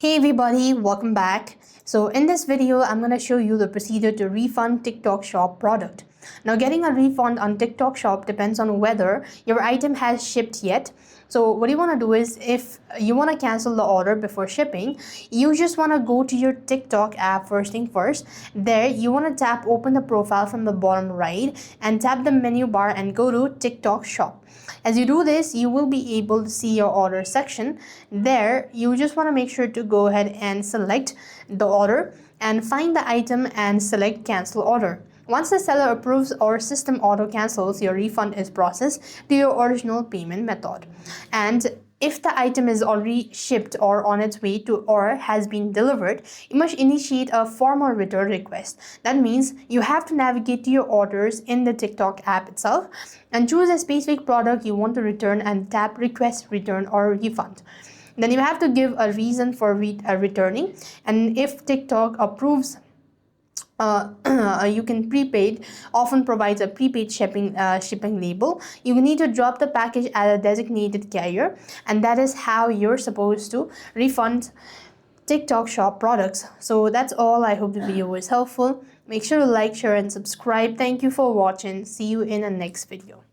Hey everybody, welcome back. So in this video, I'm going to show you the procedure to refund TikTok Shop product. Now getting a refund on TikTok Shop depends on whether your item has shipped yet. So what you want to do is, if you want to cancel the order before shipping, you just want to go to your TikTok app first thing first. There you want to tap open the profile from the bottom right and tap the menu bar and go to TikTok Shop. As you do this, you will be able to see your order section. There you just want to make sure to go ahead and select the order and find the item and select cancel order. Once the seller approves or system auto cancels, your refund is processed to your original payment method. And if the item is already shipped or on its way to or has been delivered, you must initiate a formal return request. That means you have to navigate to your orders in the TikTok app itself and choose a specific product you want to return and tap request return or refund. Then you have to give a reason for returning, and if TikTok approves, you can prepaid often provides a prepaid shipping label. You need to drop the package at a designated carrier, and that is how you're supposed to refund TikTok Shop products. So that's all. I hope the video was helpful. Make sure to like, share and subscribe. Thank you for watching. See you in the next video.